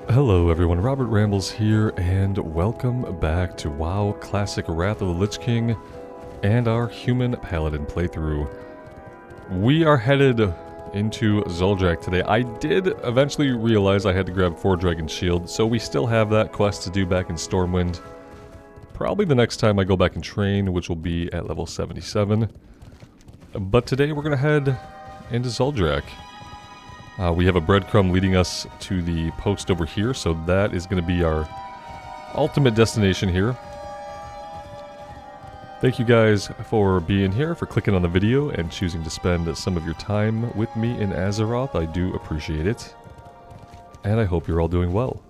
Hello everyone, Robert Rambles here, and welcome back to WoW Classic Wrath of the Lich King and our Human Paladin playthrough. We are headed into Zuldrak today. I did eventually realize I had to grab 4 Dragon Shield, so we still have that quest to do back in Stormwind. Probably the next time I go back and train, which will be at level 77. But today we're going to head into Zuldrak. We have a breadcrumb leading us to the post over here, so that is going to be our ultimate destination here. Thank you guys for being here, for clicking on the video, and choosing to spend some of your time with me in Azeroth. I do appreciate it. And I hope you're all doing well.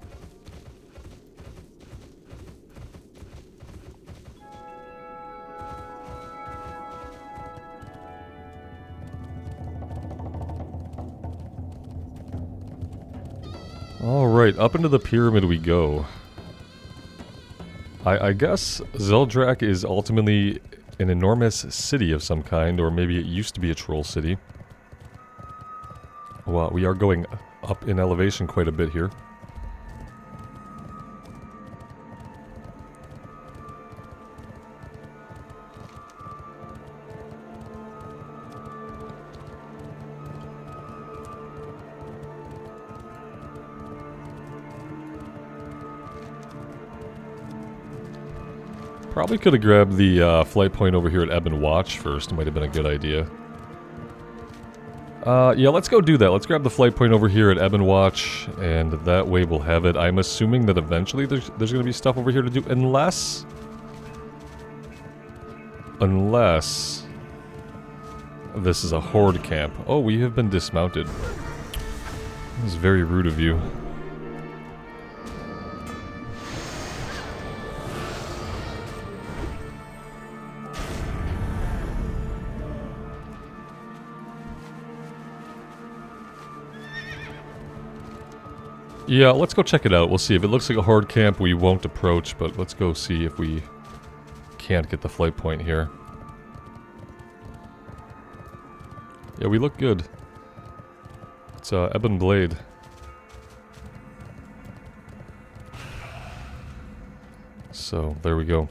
Alright, up into the pyramid we go. I guess Zuldrak is ultimately an enormous city of some kind, or maybe it used to be a troll city. Well, we are going up in elevation quite a bit here. Probably could have grabbed the flight point over here at Ebon Watch first. Might have been a good idea. Yeah, let's go do that. Let's grab the flight point over here at Ebon Watch, and that way we'll have it. I'm assuming that eventually there's going to be stuff over here to do, unless this is a horde camp. Oh, we have been dismounted. This is very rude of you. Yeah, let's go check it out. We'll see. If it looks like a horde camp, we won't approach, but let's go see if we can't get the flight point here. Yeah, we look good. It's Ebon Blade. So, there we go.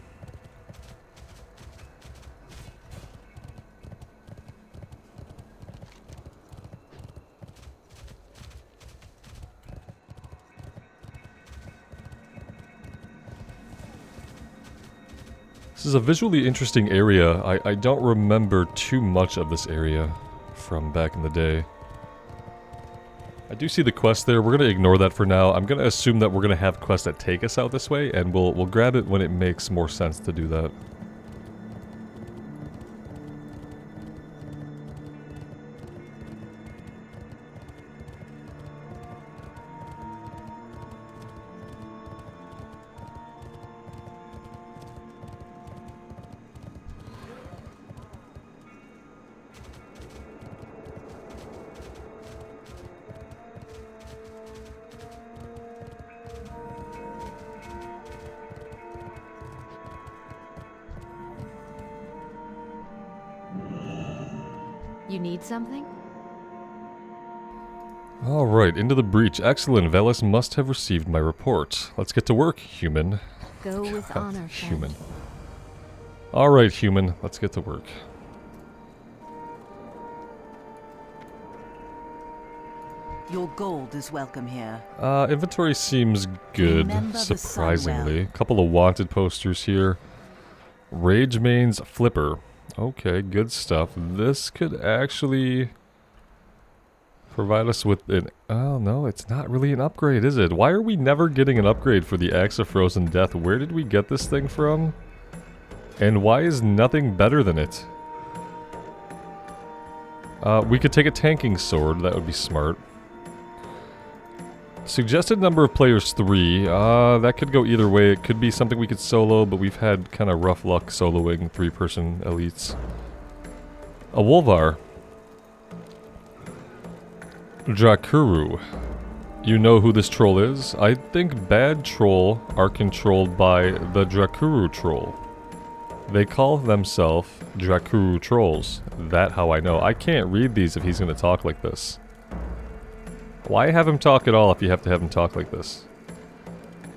This is a visually interesting area. I don't remember too much of this area from back in the day. I do see the quest there. We're going to ignore that for now. I'm going to assume that we're going to have quests that take us out this way, and we'll grab it when it makes more sense to do that. You need something? Alright, into the breach. Excellent. Velis must have received my report. Let's get to work, human. Go with honor, Human. Alright, human. Let's get to work. Your gold is welcome here. Inventory seems good, surprisingly. A couple of wanted posters here. Rage Main's Flipper. Okay, good stuff. This could actually provide us with an... Oh, no, it's not really an upgrade, is it? Why are we never getting an upgrade for the Axe of Frozen Death? Where did we get this thing from? And why is nothing better than it? We could take a tanking sword. That would be smart. Suggested number of players 3. That could go either way. It could be something we could solo, but we've had kind of rough luck soloing 3-person elites. A Wolvar. Drakuru. You know who this troll is? I think bad troll are controlled by the Drakuru troll. They call themselves Drakuru trolls. That how I know. I can't read these if he's going to talk like this. Why have him talk at all if you have to have him talk like this?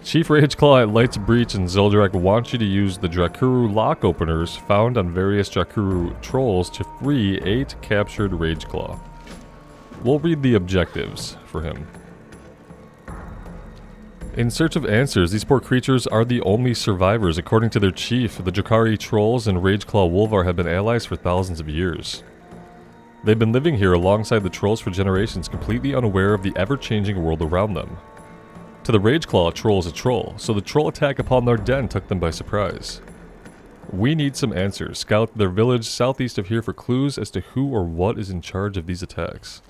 Chief Rageclaw at Light's Breach and Zuldrak wants you to use the Drakuru lock openers found on various Drakuru trolls to free 8 captured Rageclaw. We'll read the objectives for him. In search of answers, these poor creatures are the only survivors. According to their chief, the Drakari trolls and Rageclaw Wolvar have been allies for thousands of years. They've been living here alongside the trolls for generations, completely unaware of the ever-changing world around them. To the Rageclaw, a troll is a troll, so the troll attack upon their den took them by surprise. We need some answers. Scout their village southeast of here for clues as to who or what is in charge of these attacks.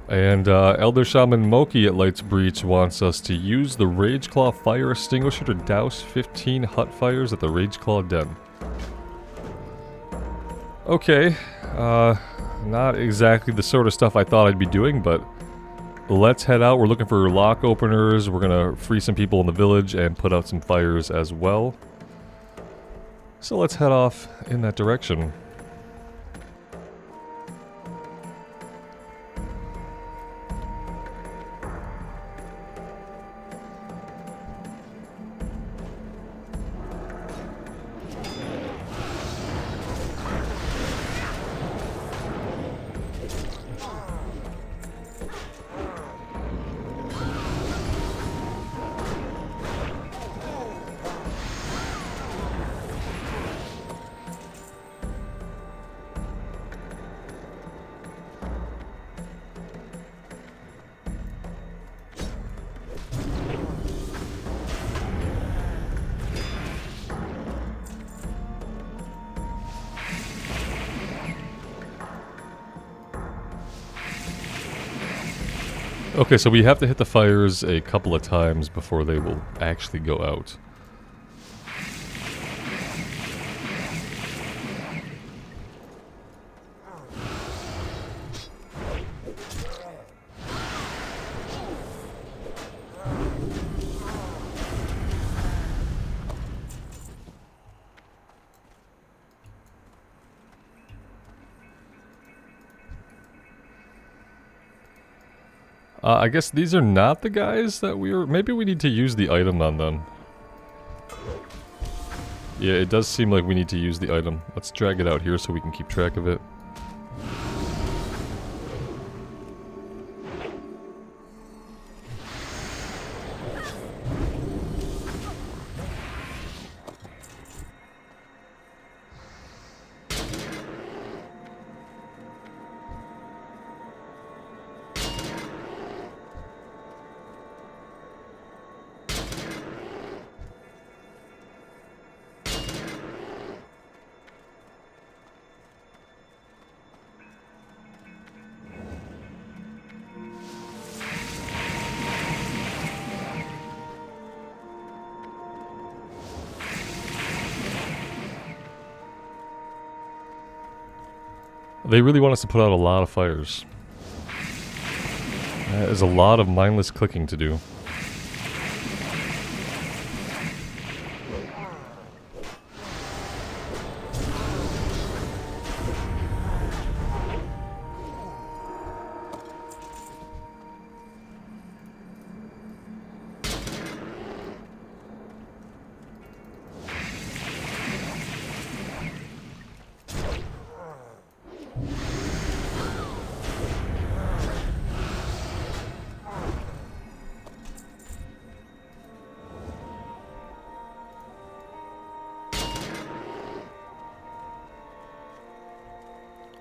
And Elder Shaman Moki at Light's Breach wants us to use the Rageclaw fire extinguisher to douse 15 hut fires at the Rageclaw den. Okay, not exactly the sort of stuff I thought I'd be doing, but let's head out. We're looking for lock openers. We're gonna free some people in the village and put out some fires as well. So let's head off in that direction. Okay, so we have to hit the fires a couple of times before they will actually go out. I guess these are not the guys that we were... Maybe we need to use the item on them. Yeah, it does seem like we need to use the item. Let's drag it out here so we can keep track of it. They really want us to put out a lot of fires. That is a lot of mindless clicking to do.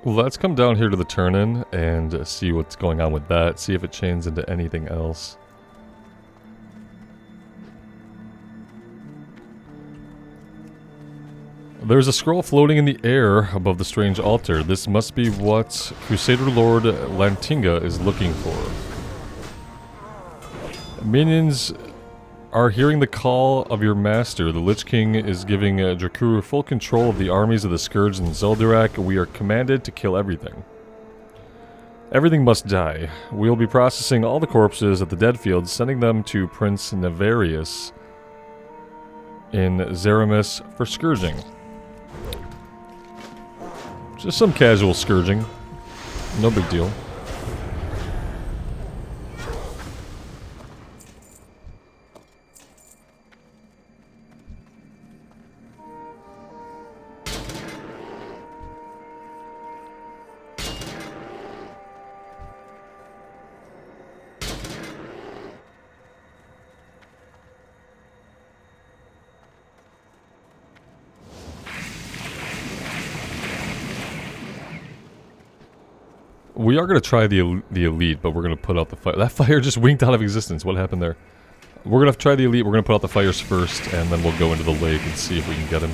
Well, let's come down here to the turn-in and see what's going on with that, see if it chains into anything else. There's a scroll floating in the air above the strange altar. This must be what Crusader Lord Lantinga is looking for. Minions are hearing the call of your master. The Lich King is giving Drakuru full control of the armies of the Scourge and Zuldrak. We are commanded to kill everything. Everything must die. We'll be processing all the corpses at the dead fields, sending them to Prince Nevarius in Zeramis for scourging. Just some casual scourging. No big deal. We are going to try the elite, but we're going to put out the fire. That fire just winked out of existence. What happened there? We're going to try the elite. We're going to put out the fires first, and then we'll go into the lake and see if we can get him.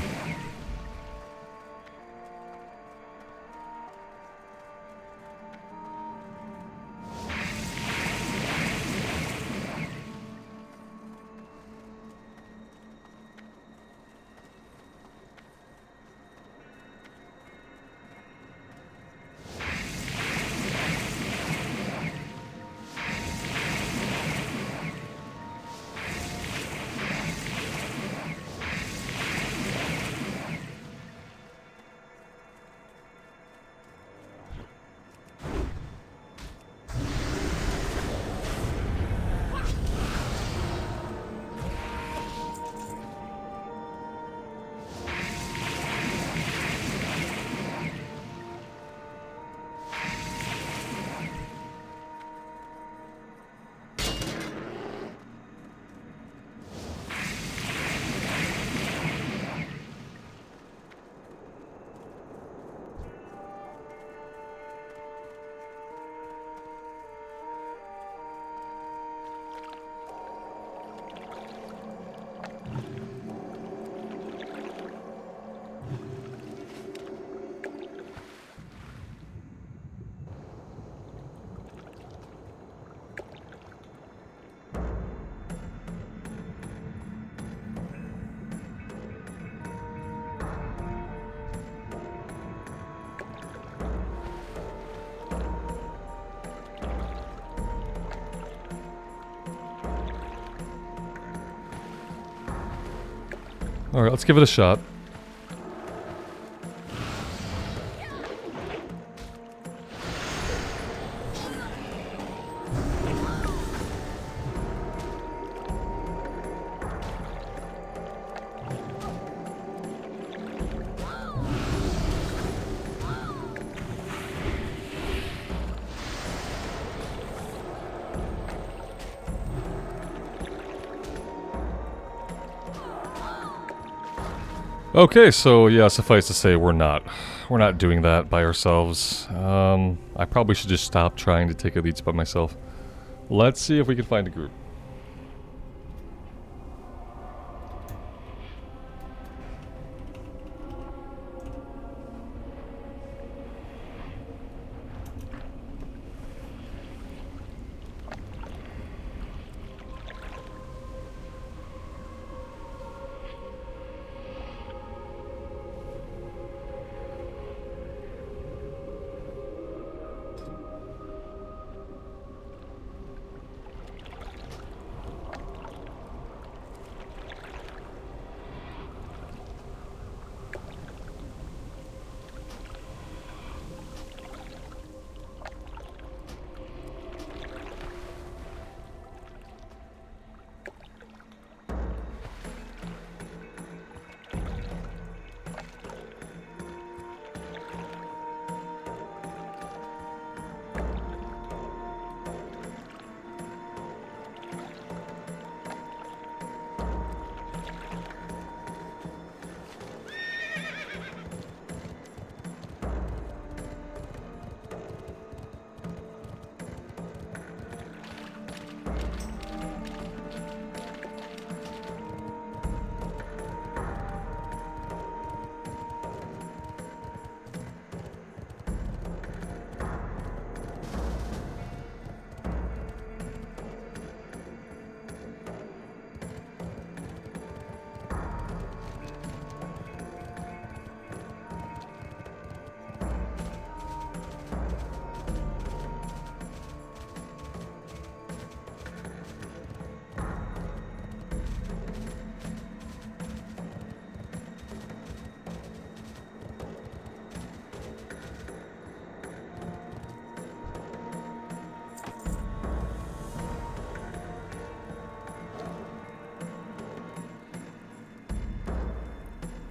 Alright, let's give it a shot. Okay, so yeah, suffice to say we're not doing that by ourselves. I probably should just stop trying to take elites by myself. Let's see if we can find a group.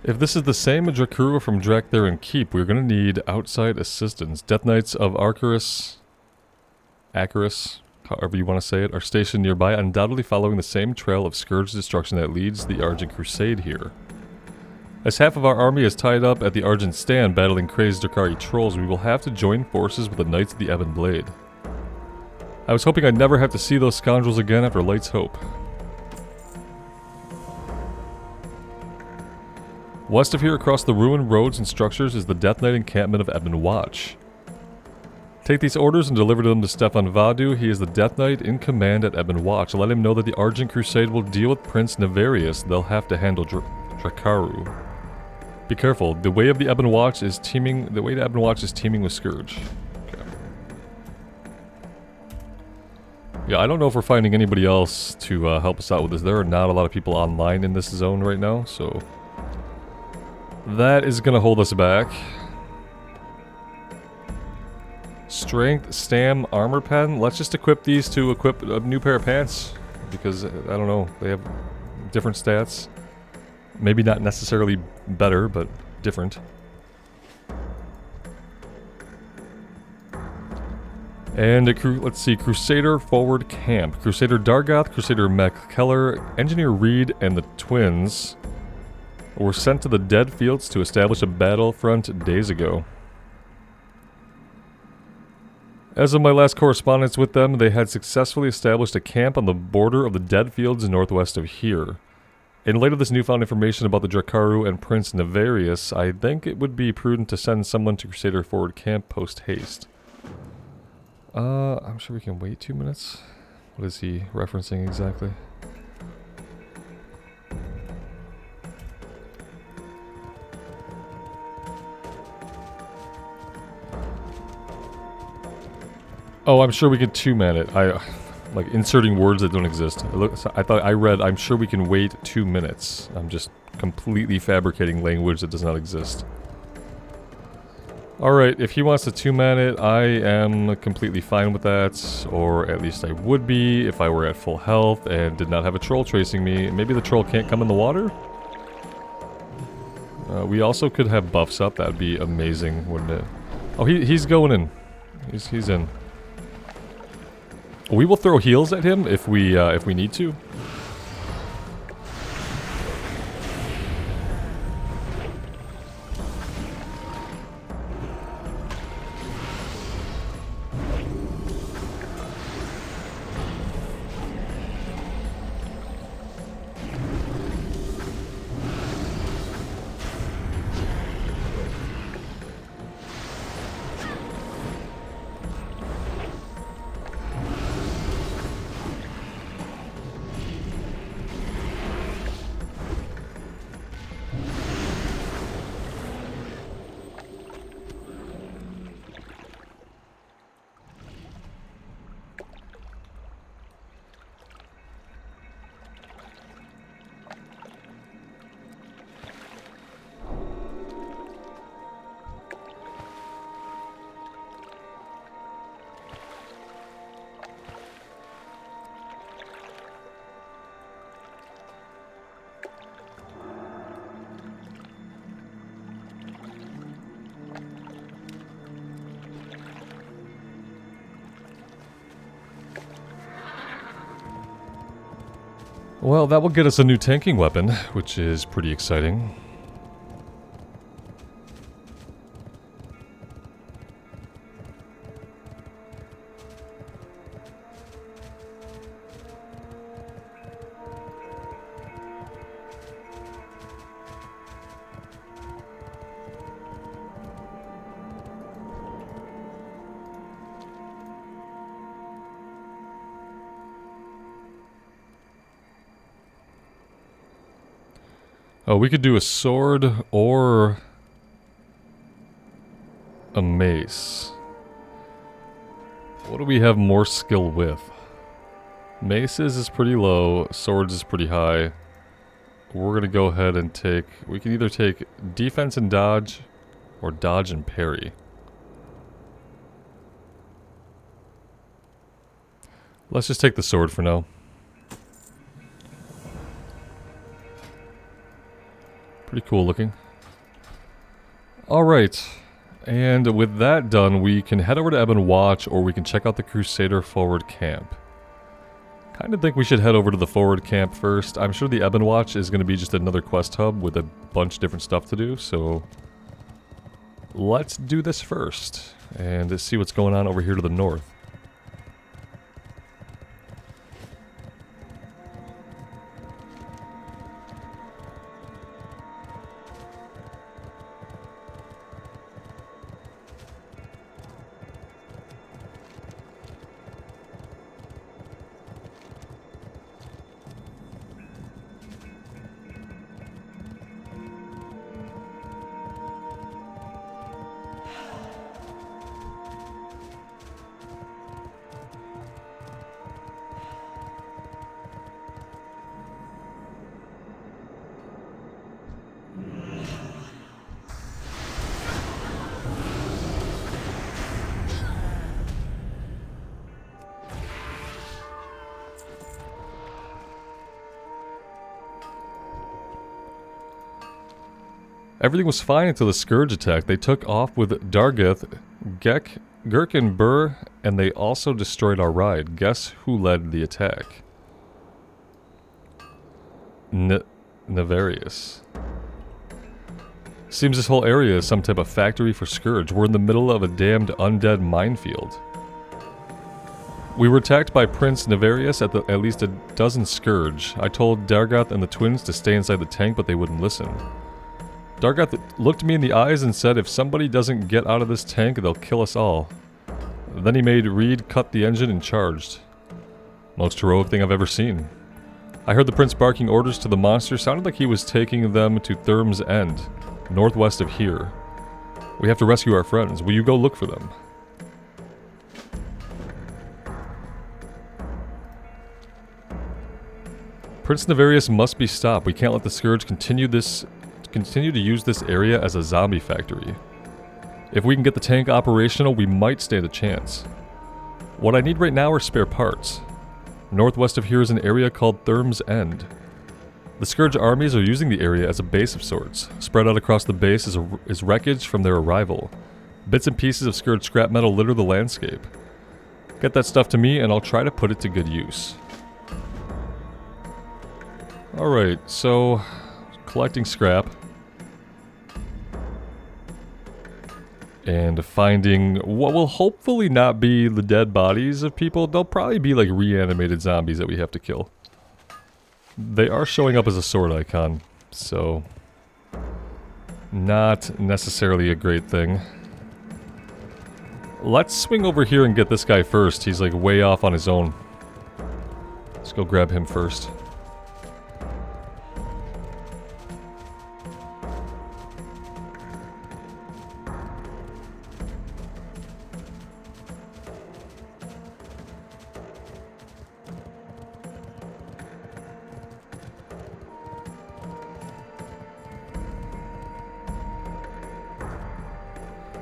If this is the same Drakura from Drakthar and Keep, we're going to need outside assistance. Death Knights of Arcarus, however you want to say it, are stationed nearby, undoubtedly following the same trail of Scourge destruction that leads the Argent Crusade here. As half of our army is tied up at the Argent Stand battling crazed Drakari trolls, we will have to join forces with the Knights of the Ebon Blade. I was hoping I'd never have to see those scoundrels again after Light's Hope. West of here, across the ruined roads and structures, is the Death Knight encampment of Ebon Watch. Take these orders and deliver them to Stefan Vadu. He is the Death Knight in command at Ebon Watch. Let him know that the Argent Crusade will deal with Prince Nevarius. They'll have to handle Drakaru. Be careful. The way of the Ebon Watch is teeming. The way to Ebon Watch is teeming with Scourge. Okay. Yeah, I don't know if we're finding anybody else to help us out with this. There are not a lot of people online in this zone right now, so that is gonna hold us back. Strength, Stam, Armor Pen. Let's just equip these to equip a new pair of pants. Because, I don't know, they have different stats. Maybe not necessarily better, but different. And, let's see, Crusader Forward Camp. Crusader Dargoth, Crusader McKellar, Engineer Reed, and the twins were sent to the Dead Fields to establish a battlefront days ago. As of my last correspondence with them, they had successfully established a camp on the border of the Dead Fields northwest of here. In light of this newfound information about the Drakaru and Prince Nevarius, I think it would be prudent to send someone to Crusader Forward Camp post-haste. I'm sure we can wait 2 minutes. What is he referencing exactly? Oh, I'm sure we could 2-man it. Like inserting words that don't exist. I'm sure we can wait 2 minutes. I'm just completely fabricating language that does not exist. Alright, if he wants to 2-man it, I am completely fine with that. Or at least I would be if I were at full health and did not have a troll chasing me. Maybe the troll can't come in the water? We also could have buffs up. That would be amazing, wouldn't it? Oh, he's going in. He's in. We will throw heals at him if we need to. Well, that will get us a new tanking weapon, which is pretty exciting. Oh, we could do a sword or a mace. What do we have more skill with? Maces is pretty low, swords is pretty high. We're gonna go ahead and take... We can either take defense and dodge, or dodge and parry. Let's just take the sword for now. Pretty cool looking. Alright, and with that done, we can head over to Ebon Watch, or we can check out the Crusader Forward Camp. Kind of think we should head over to the forward camp first. I'm sure the Ebon Watch is going to be just another quest hub with a bunch of different stuff to do, so let's do this first and see what's going on over here to the north. Everything was fine until the Scourge attack. They took off with Dargeth, Gek, Gurk, and Burr, and they also destroyed our ride. Guess who led the attack? Nefarious. Seems this whole area is some type of factory for Scourge. We're in the middle of a damned undead minefield. We were attacked by Prince Nefarious at least a dozen Scourge. I told Dargath and the twins to stay inside the tank, but they wouldn't listen. Dargath looked me in the eyes and said if somebody doesn't get out of this tank, they'll kill us all. Then he made Reed cut the engine and charged. Most heroic thing I've ever seen. I heard the prince barking orders to the monster. Sounded like he was taking them to Therm's End, northwest of here. We have to rescue our friends. Will you go look for them? Prince Nefarious must be stopped. We can't let the Scourge continue to use this area as a zombie factory. If we can get the tank operational, we might stand a chance. What I need right now are spare parts. Northwest of here is an area called Therm's End. The Scourge armies are using the area as a base of sorts. Spread out across the base is wreckage from their arrival. Bits and pieces of Scourge scrap metal litter the landscape. Get that stuff to me and I'll try to put it to good use. Alright, so collecting scrap. And finding what will hopefully not be the dead bodies of people. They'll probably be like reanimated zombies that we have to kill. They are showing up as a sword icon, so not necessarily a great thing. Let's swing over here and get this guy first. He's like way off on his own. Let's go grab him first.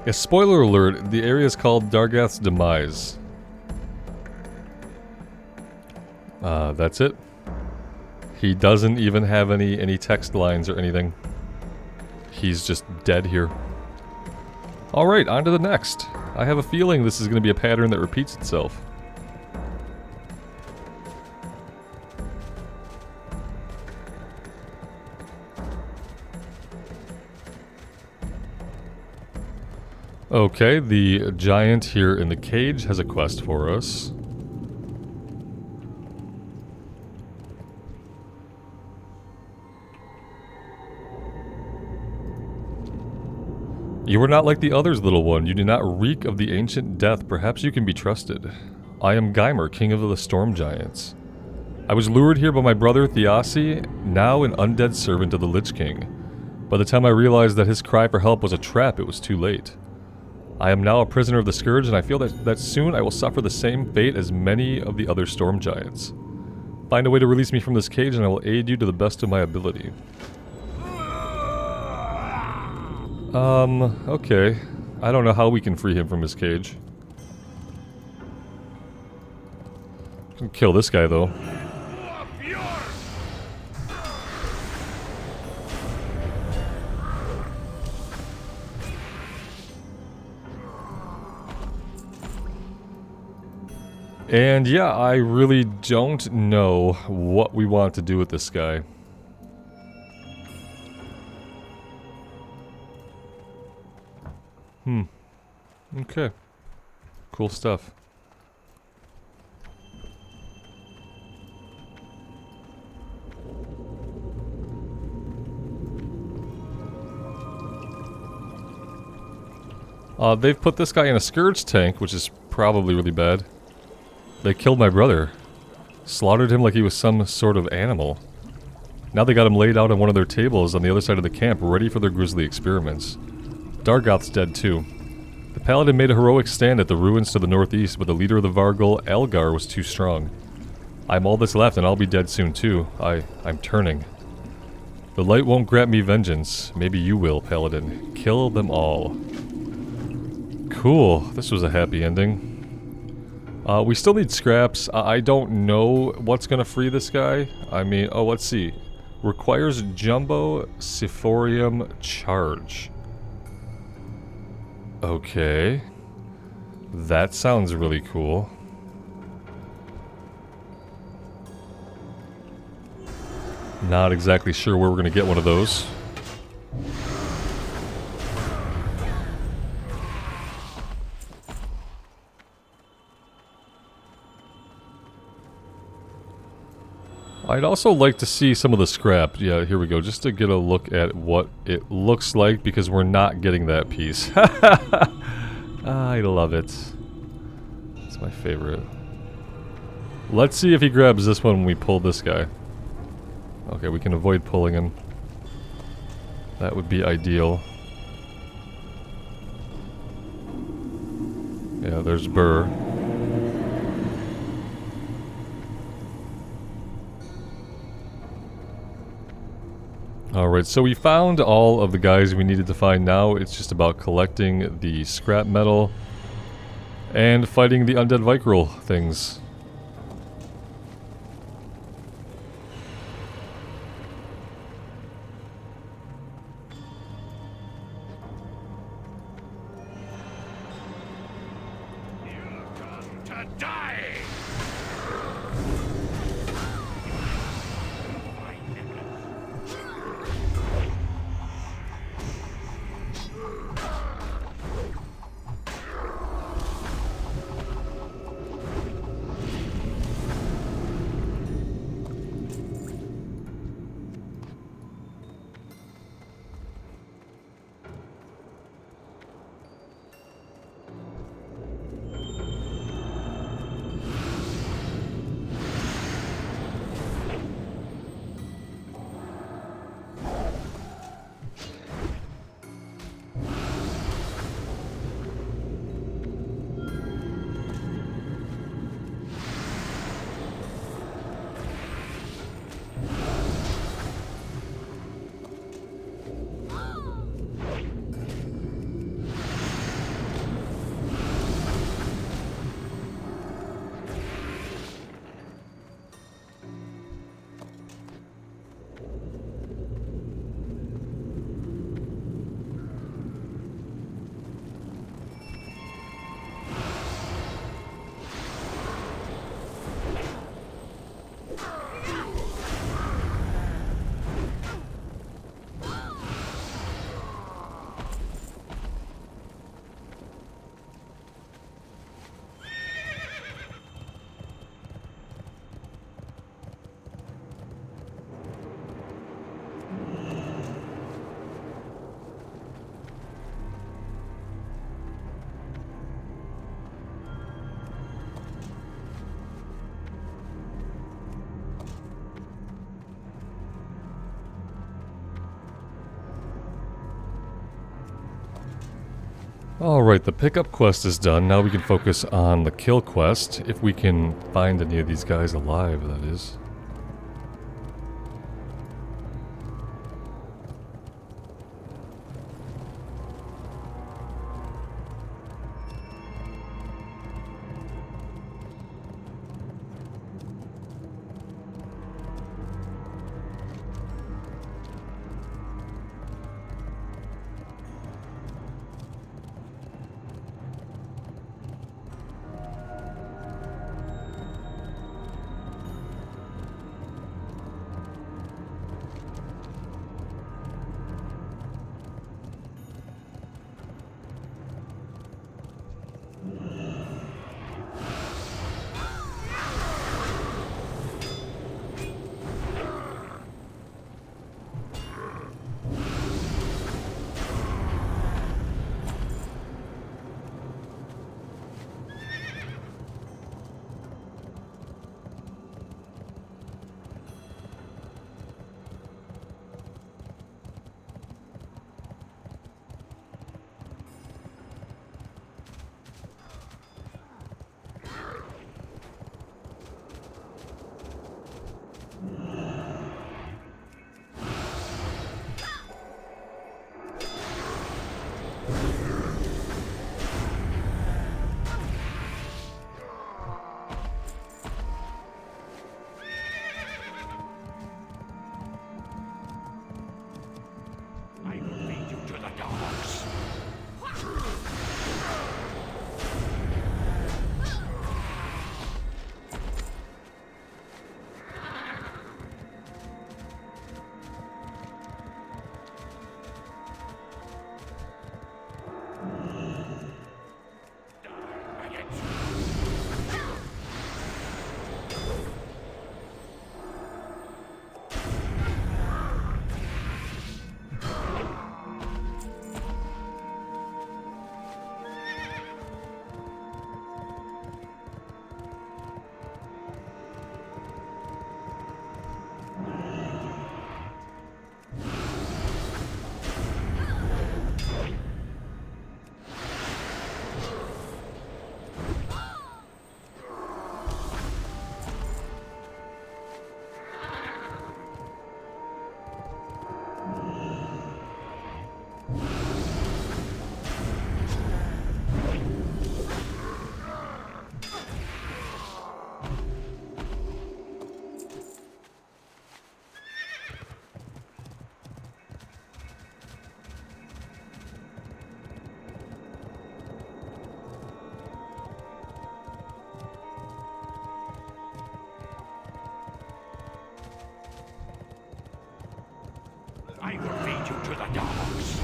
Yeah, spoiler alert, the area is called Dargath's Demise. That's it. He doesn't even have any text lines or anything. He's just dead here. Alright, on to the next. I have a feeling this is going to be a pattern that repeats itself. Okay, the giant here in the cage has a quest for us. You are not like the others, little one. You do not reek of the ancient death. Perhaps you can be trusted. I am Geimer, king of the storm giants. I was lured here by my brother Thiassi, now an undead servant of the Lich King. By the time I realized that his cry for help was a trap, it was too late. I am now a prisoner of the Scourge, and I feel that soon I will suffer the same fate as many of the other storm giants. Find a way to release me from this cage, and I will aid you to the best of my ability. Okay. I don't know how we can free him from his cage. Can kill this guy, though. And yeah, I really don't know what we want to do with this guy. Okay. Cool stuff. They've put this guy in a scourge tank, which is probably really bad. They killed my brother. Slaughtered him like he was some sort of animal. Now they got him laid out on one of their tables on the other side of the camp, ready for their grisly experiments. Dargoth's dead too. The Paladin made a heroic stand at the ruins to the northeast, but the leader of the Vargul, Elgar, was too strong. I'm all that's left, and I'll be dead soon too. I'm turning. The light won't grant me vengeance. Maybe you will, Paladin. Kill them all. Cool. This was a happy ending. We still need scraps. I don't know what's gonna free this guy. I mean, oh, let's see. Requires Jumbo Siphorium Charge. Okay. That sounds really cool. Not exactly sure where we're gonna get one of those. I'd also like to see some of the scrap. Yeah, here we go. Just to get a look at what it looks like, because we're not getting that piece. I love it. It's my favorite. Let's see if he grabs this one when we pull this guy. Okay, we can avoid pulling him. That would be ideal. Yeah, there's Burr. Alright, so we found all of the guys we needed to find. Now it's just about collecting the scrap metal and fighting the undead Vicryl things. Alright, the pickup quest is done. Now we can focus on the kill quest. If we can find any of these guys alive, that is. I will feed you to the dogs.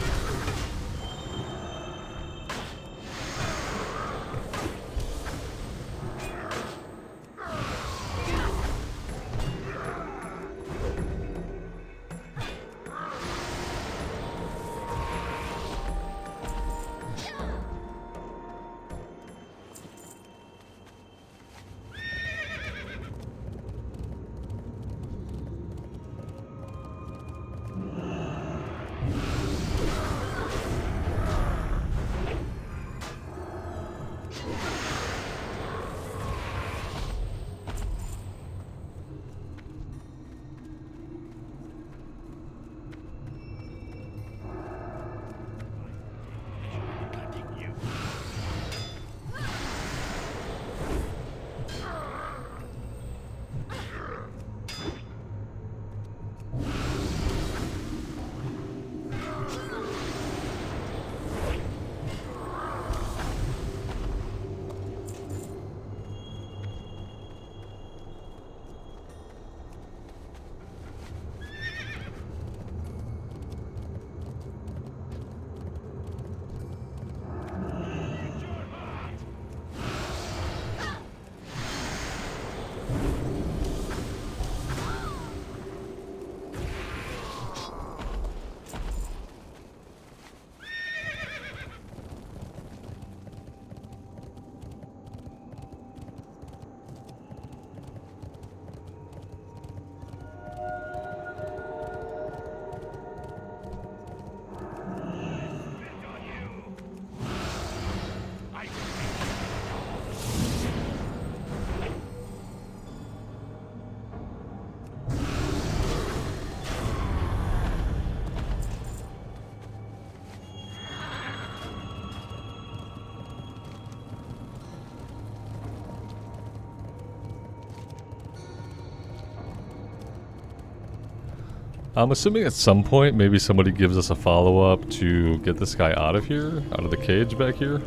I'm assuming at some point maybe somebody gives us a follow-up to get this guy out of here, out of the cage back here.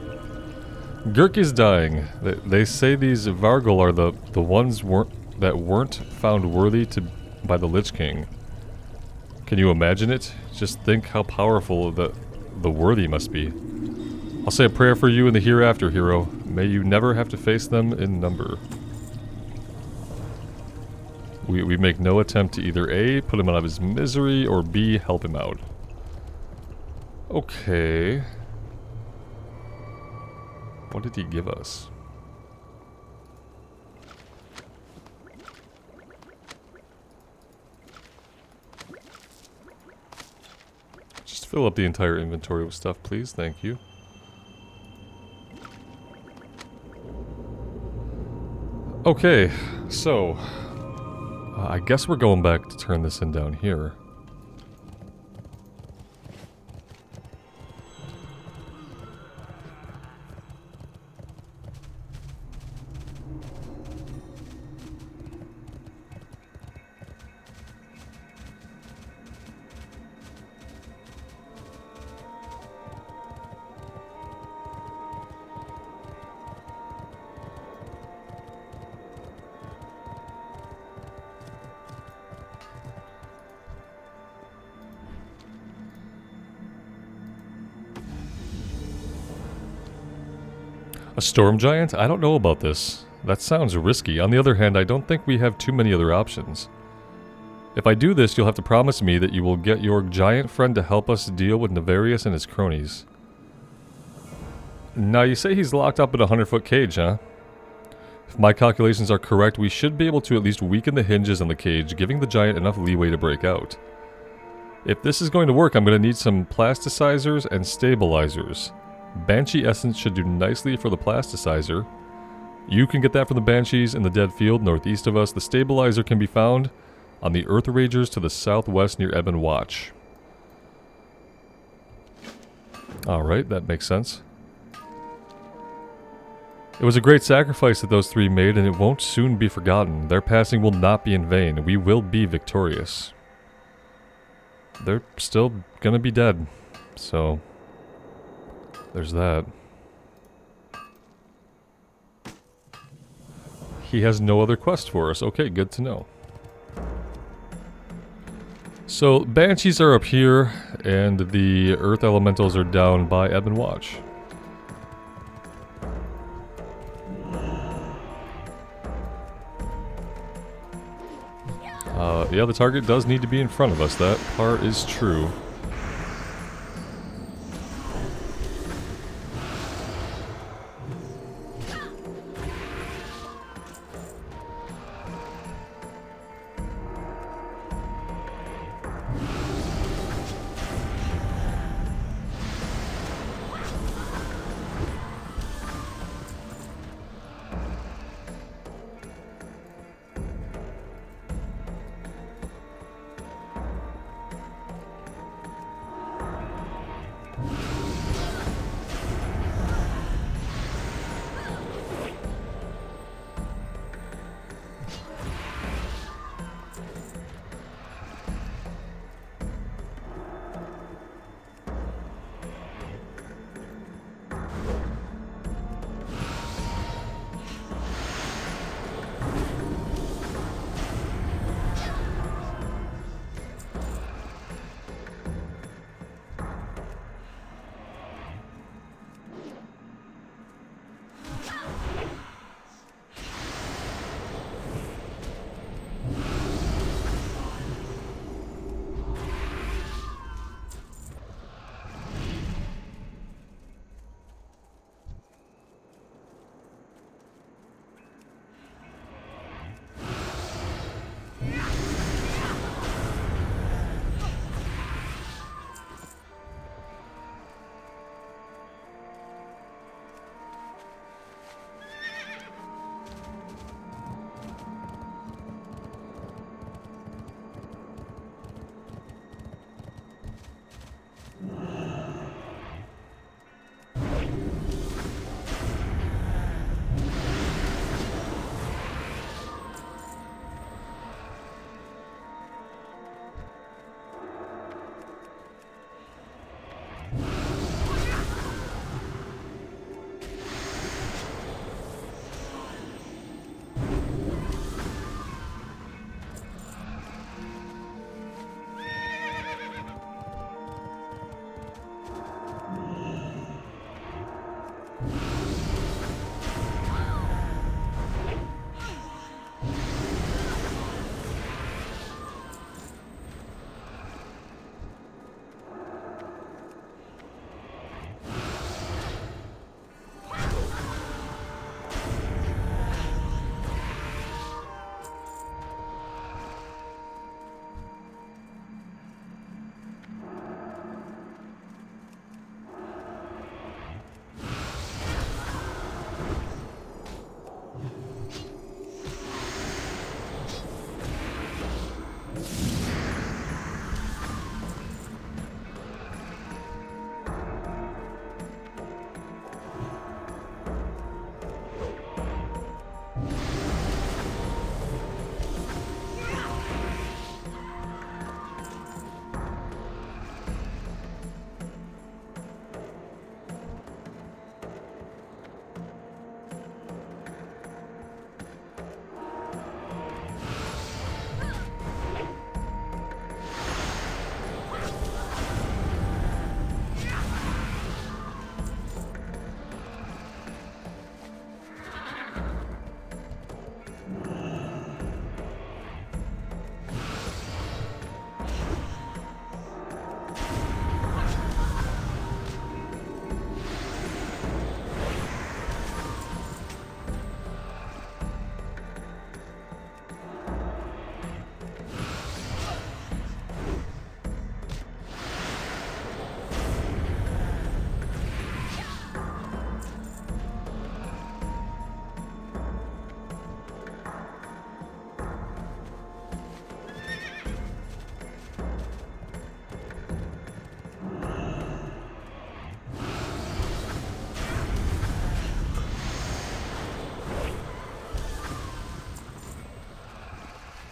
Gurki's dying. They say these Vargol are the ones that weren't found worthy by the Lich King. Can you imagine it? Just think how powerful the worthy must be. I'll say a prayer for you in the hereafter, hero. May you never have to face them in number. We make no attempt to either A, put him out of his misery, or B, help him out. Okay. What did he give us? Just fill up the entire inventory with stuff, please. Thank you. Okay, so I guess we're going back to turn this in down here. A storm giant? I don't know about this. That sounds risky. On the other hand, I don't think we have too many other options. If I do this, you'll have to promise me that you will get your giant friend to help us deal with Nefarious and his cronies. Now, you say he's locked up in a 100-foot cage, huh? If my calculations are correct, we should be able to at least weaken the hinges on the cage, giving the giant enough leeway to break out. If this is going to work, I'm going to need some plasticizers and stabilizers. Banshee Essence should do nicely for the plasticizer. You can get that from the Banshees in the dead field northeast of us. The stabilizer can be found on the Earth Ragers to the southwest near Ebon Watch. Alright, that makes sense. It was a great sacrifice that those three made, and it won't soon be forgotten. Their passing will not be in vain. We will be victorious. They're still gonna be dead, so there's that. He has no other quest for us. Okay, good to know. So, Banshees are up here, and the Earth Elementals are down by Ebb and Watch. Yeah, the target does need to be in front of us. That part is true.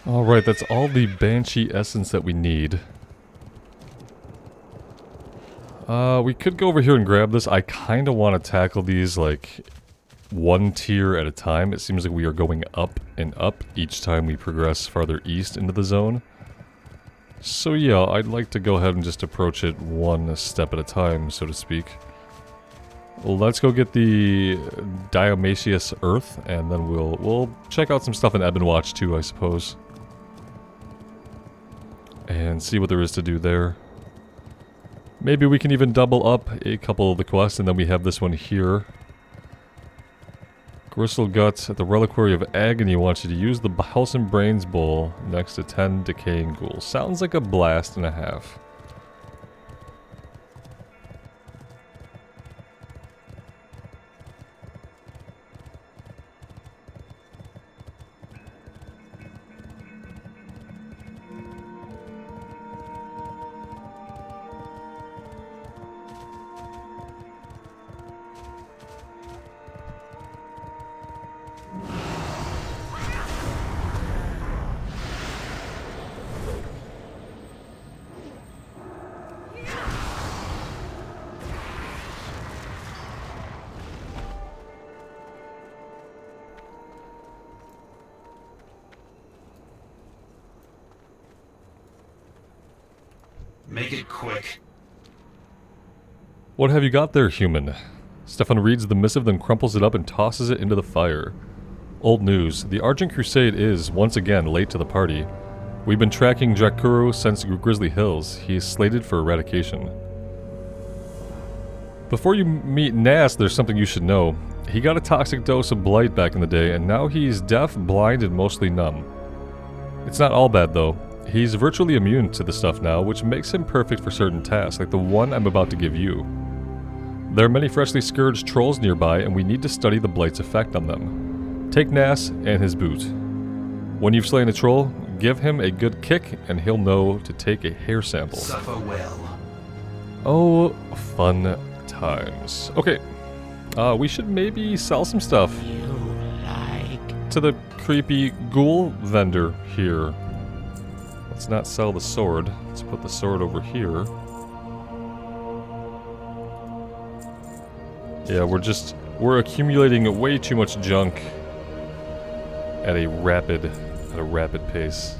Alright, that's all the Banshee Essence that we need. We could go over here and grab this. I kind of want to tackle these, like, one tier at a time. It seems like we are going up and up each time we progress farther east into the zone. So yeah, I'd like to go ahead and just approach it one step at a time, so to speak. Let's go get the Dionysius Earth, and then we'll check out some stuff in Ebonwatch too, I suppose. And see what there is to do there. Maybe we can even double up a couple of the quests, and then we have this one here. Gristle Guts at the Reliquary of Agony wants you to use the House and Brains Bowl next to 10 decaying ghouls. Sounds like a blast and a half. Make it quick. What have you got there, human? Stefan reads the missive, then crumples it up and tosses it into the fire. Old news. The Argent Crusade is, once again, late to the party. We've been tracking Drakuru since Grizzly Hills. He is slated for eradication. Before you meet Nas, there's something you should know. He got a toxic dose of blight back in the day, and now he's deaf, blind, and mostly numb. It's not all bad, though. He's virtually immune to the stuff now, which makes him perfect for certain tasks, like the one I'm about to give you. There are many freshly scourged trolls nearby, and we need to study the blight's effect on them. Take Nas and his boot. When you've slain a troll, give him a good kick, and he'll know to take a hair sample. Suffer well. Oh, fun times. Okay, we should maybe sell some stuff to the creepy ghoul vendor here. Let's not sell the sword. Let's put the sword over here. Yeah, we're accumulating way too much junk at a rapid pace.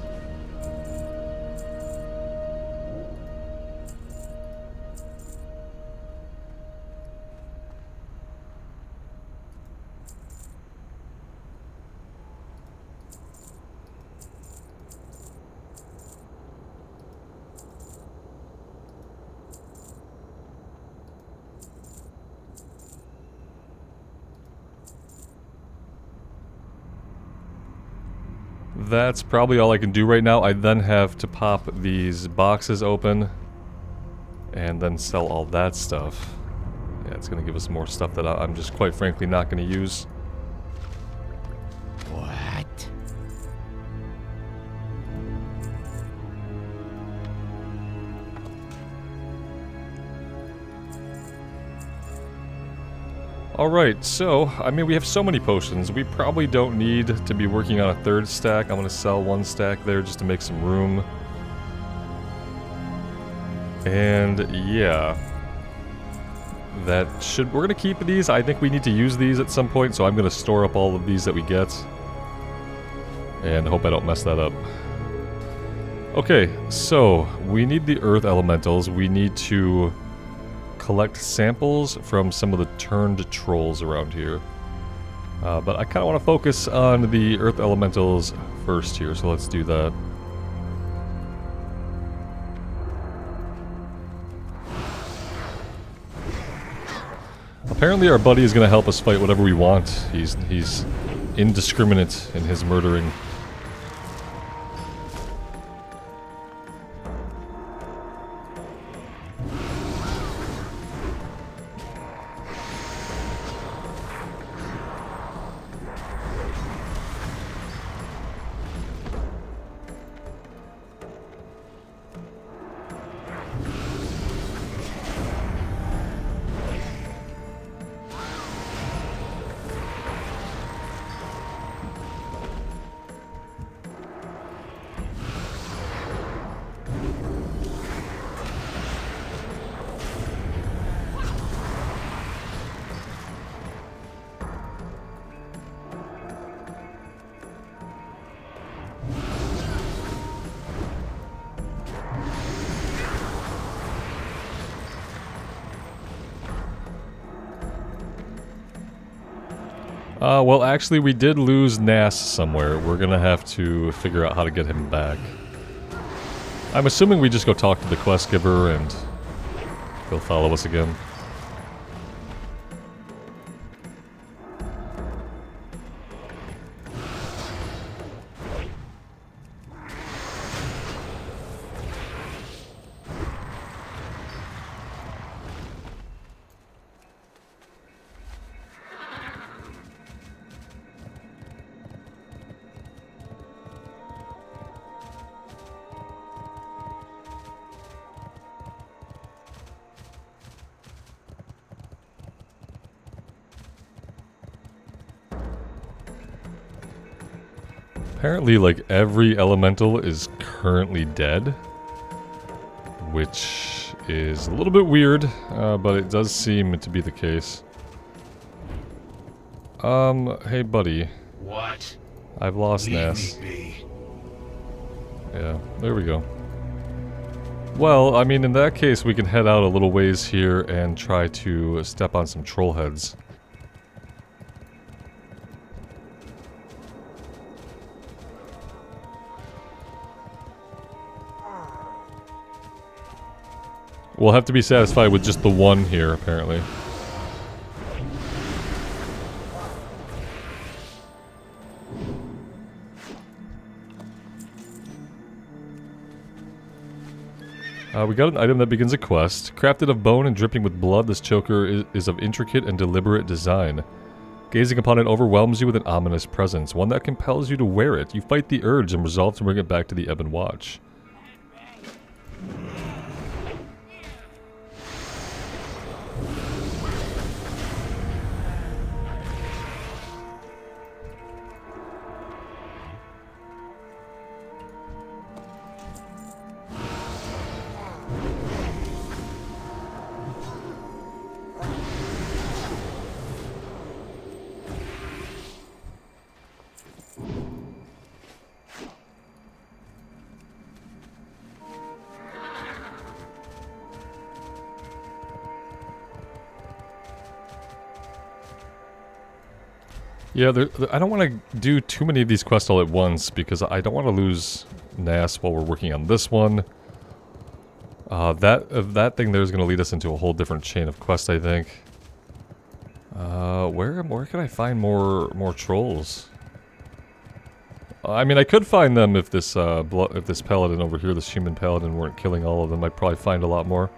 That's probably all I can do right now. I then have to pop these boxes open and then sell all that stuff. Yeah, it's gonna give us more stuff that I'm just quite frankly not gonna use. What? Alright, so, I mean, we have so many potions. We probably don't need to be working on a third stack. I'm gonna sell one stack there just to make some room. And, yeah. We're gonna keep these. I think we need to use these at some point, so I'm gonna store up all of these that we get. And hope I don't mess that up. Okay, so, we need the earth elementals. We need to collect samples from some of the turned trolls around here. But I kind of want to focus on the earth elementals first here, so let's do that. Apparently our buddy is going to help us fight whatever we want. He's indiscriminate in his murdering. Well, actually, we did lose Nass somewhere. We're gonna have to figure out how to get him back. I'm assuming we just go talk to the quest giver and he'll follow us again. Apparently, like, every elemental is currently dead, which is a little bit weird, but it does seem to be the case. Hey buddy. What? I've lost Leave Nass. me be. Yeah, there we go. Well, I mean, in that case, we can head out a little ways here and try to step on some troll heads. We'll have to be satisfied with just the one here, apparently. We got an item that begins a quest. Crafted of bone and dripping with blood, this choker is of intricate and deliberate design. Gazing upon it overwhelms you with an ominous presence, one that compels you to wear it. You fight the urge and resolve to bring it back to the Ebon Watch. Yeah, I don't want to do too many of these quests all at once because I don't want to lose Nass while we're working on this one. That thing there is going to lead us into a whole different chain of quests, I think. Where can I find more trolls? I mean, I could find them if this paladin over here, this human paladin, weren't killing all of them. I'd probably find a lot more.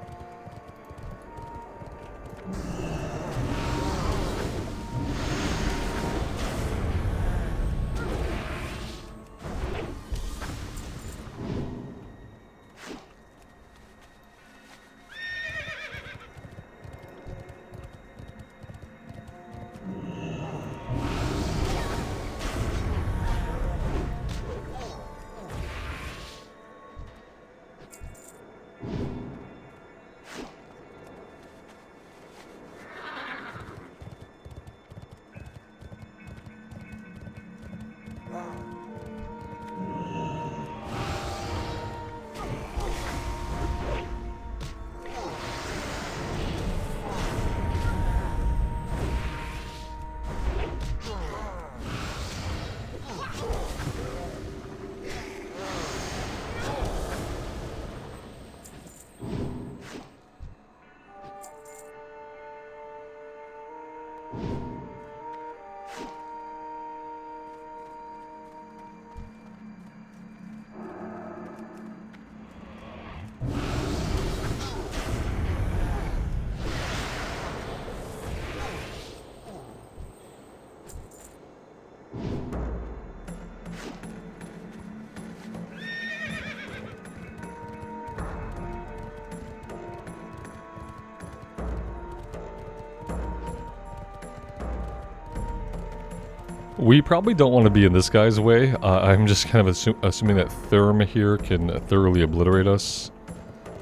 We probably don't want to be in this guy's way. I'm just kind of assuming that Therm here can thoroughly obliterate us.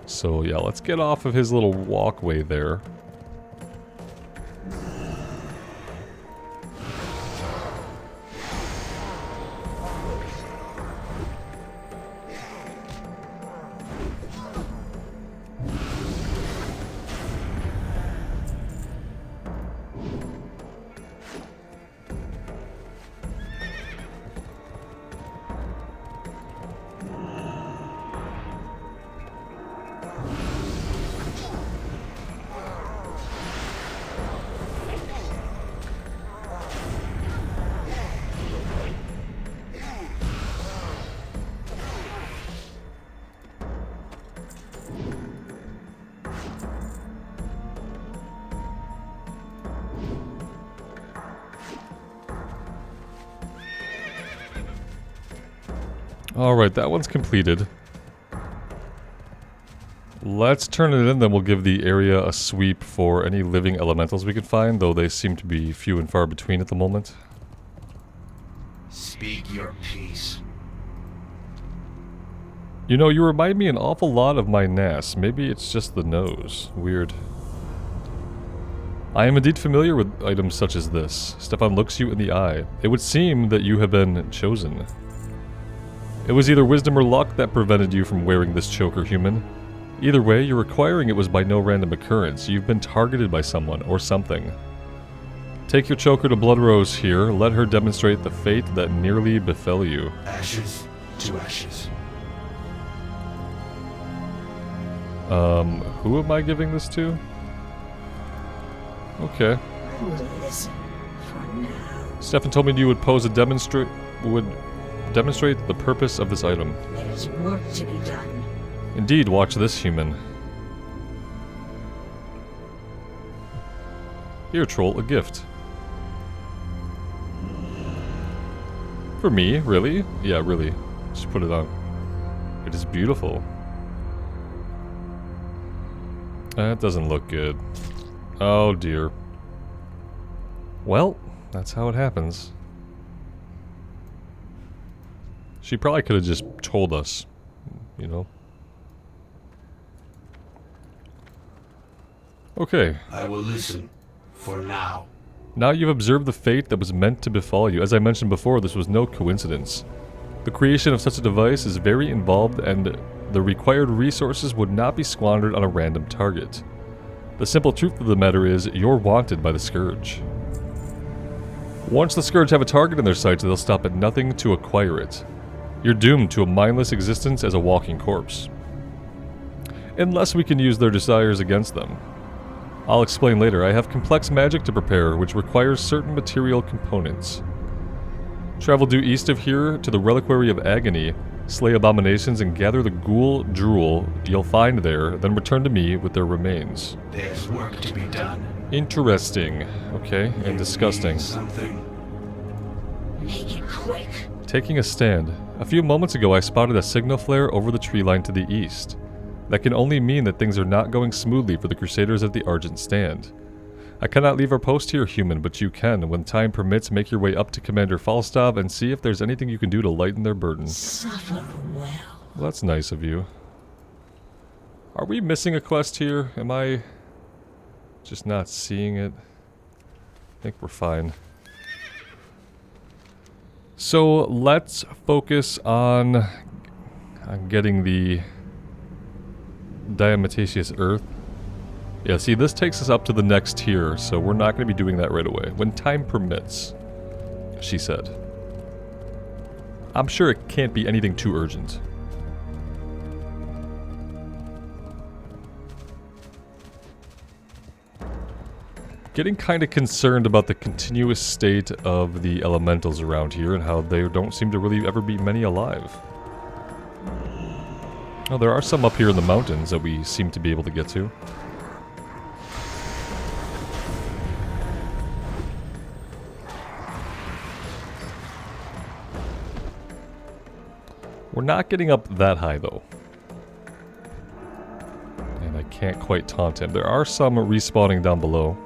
So yeah, let's get off of his little walkway there. Alright, that one's completed. Let's turn it in, then we'll give the area a sweep for any living elementals we can find, though they seem to be few and far between at the moment. Speak your piece. You know, you remind me an awful lot of my Nass. Maybe it's just the nose. Weird. I am indeed familiar with items such as this. Stefan looks you in the eye. It would seem that you have been chosen. It was either wisdom or luck that prevented you from wearing this choker, human. Either way, your acquiring it was by no random occurrence. You've been targeted by someone or something. Take your choker to Bloodrose here. Let her demonstrate the fate that nearly befell you. Ashes to ashes. Who am I giving this to? Okay. Listen for now. Stefan told me you would demonstrate the purpose of this item. There's work to be done. Indeed, watch this, human. Here, troll, a gift. For me, really? Yeah, really. Just put it on. It is beautiful. That doesn't look good. Oh dear. Well, that's how it happens. She probably could have just told us, you know. Okay. I will listen. For now. Now you've observed the fate that was meant to befall you. As I mentioned before, this was no coincidence. The creation of such a device is very involved, and the required resources would not be squandered on a random target. The simple truth of the matter is, you're wanted by the Scourge. Once the Scourge have a target in their sights, they'll stop at nothing to acquire it. You're doomed to a mindless existence as a walking corpse. Unless we can use their desires against them. I'll explain later. I have complex magic to prepare, which requires certain material components. Travel due east of here to the Reliquary of Agony, slay abominations, and gather the ghoul drool you'll find there, then return to me with their remains. There's work to be done. Interesting. Okay, and disgusting. Something. Make it quick. Taking a stand. A few moments ago I spotted a signal flare over the tree line to the east. That can only mean that things are not going smoothly for the Crusaders at the Argent Stand. I cannot leave our post here, human, but you can, when time permits, make your way up to Commander Falstaff and see if there's anything you can do to lighten their burden. Suffer well. Well, that's nice of you. Are we missing a quest here? Am I just not seeing it? I think we're fine. So let's focus on getting the Diamantatious Earth. Yeah, see, this takes us up to the next tier, so we're not going to be doing that right away. When time permits, she said. I'm sure it can't be anything too urgent. Getting kind of concerned about the continuous state of the elementals around here and how there don't seem to really ever be many alive. Oh, there are some up here in the mountains that we seem to be able to get to. We're not getting up that high, though. And I can't quite taunt him. There are some respawning down below.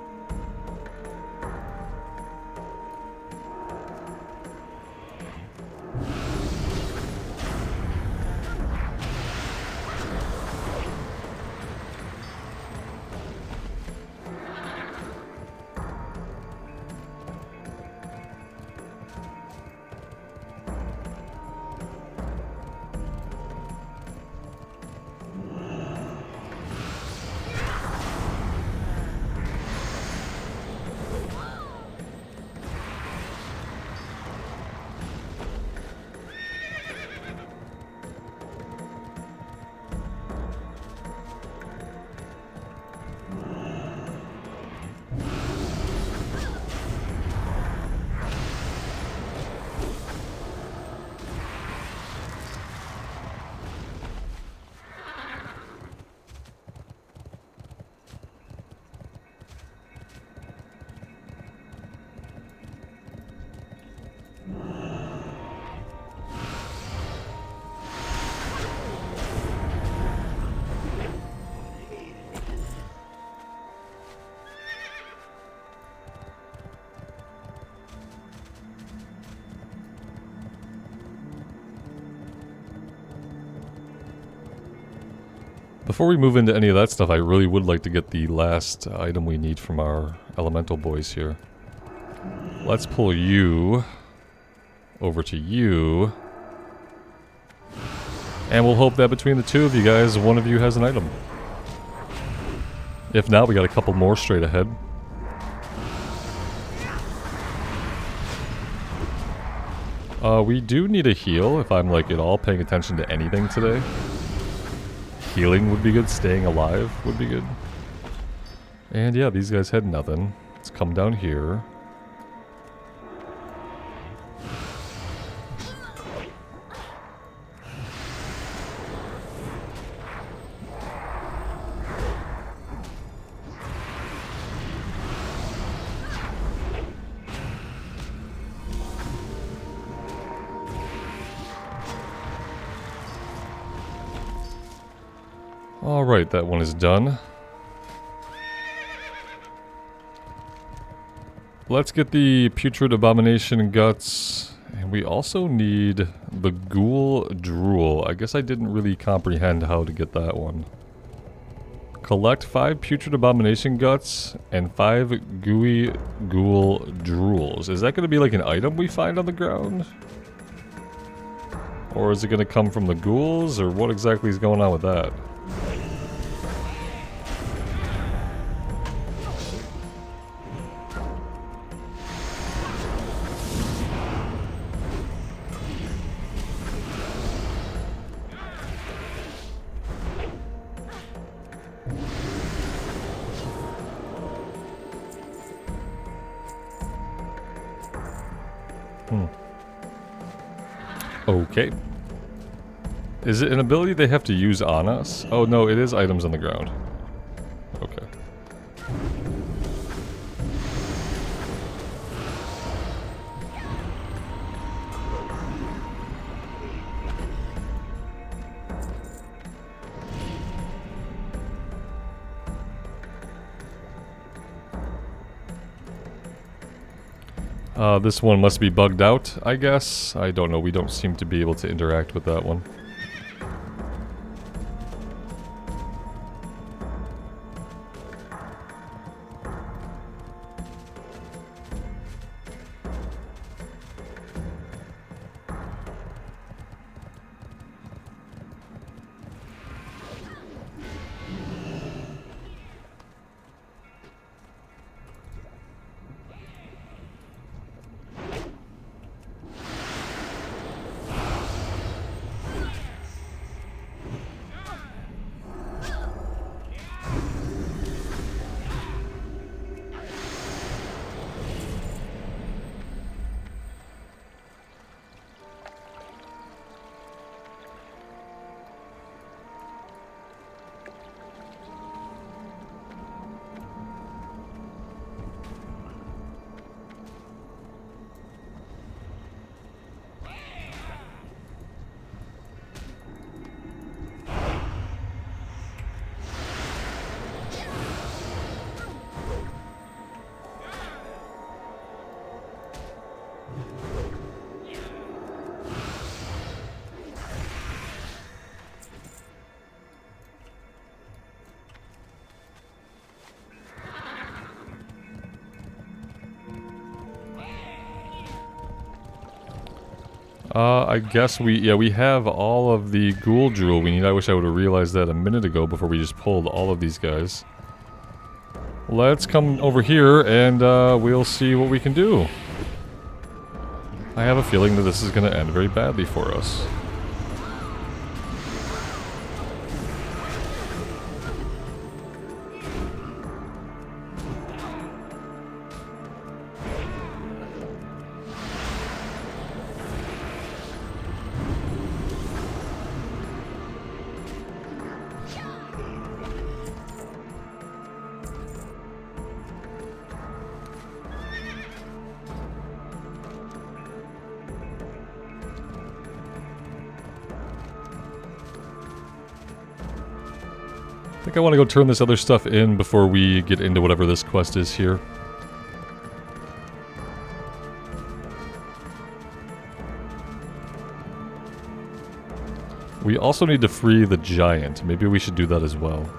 Before we move into any of that stuff, I really would like to get the last item we need from our elemental boys here. Let's pull you over to you. And we'll hope that between the two of you guys, one of you has an item. If not, we got a couple more straight ahead. We do need a heal if I'm like at all paying attention to anything today. Healing would be good, staying alive would be good. And yeah, these guys had nothing. Let's come down here. Alright, that one is done. Let's get the Putrid Abomination Guts. And we also need the Ghoul Drool. I guess I didn't really comprehend how to get that one. Collect 5 Putrid Abomination Guts and 5 Gooey Ghoul Drools. Is that going to be like an item we find on the ground? Or is it going to come from the ghouls? Or what exactly is going on with that? Okay. Is it an ability they have to use on us? Oh no, it is items on the ground. Okay. This one must be bugged out, I guess. I don't know, we don't seem to be able to interact with that one. I guess we have all of the ghoul drool we need. I wish I would have realized that a minute ago before we just pulled all of these guys. Let's come over here and we'll see what we can do. I have a feeling that this is going to end very badly for us. I think I want to go turn this other stuff in before we get into whatever this quest is here. We also need to free the giant. Maybe we should do that as well.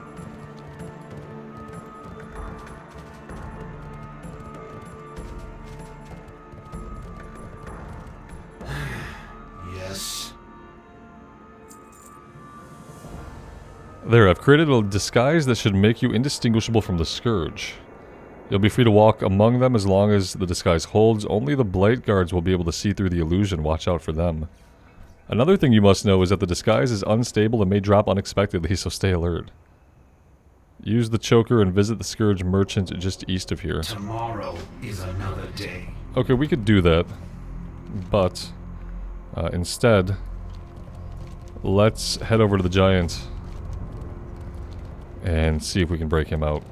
Yes. There, I've created a disguise that should make you indistinguishable from the Scourge. You'll be free to walk among them as long as the disguise holds. Only the Blight Guards will be able to see through the illusion. Watch out for them. Another thing you must know is that the disguise is unstable and may drop unexpectedly, so stay alert. Use the choker and visit the Scourge merchant just east of here. Tomorrow is another day. Okay, we could do that, but instead, let's head over to the giant and see if we can break him out.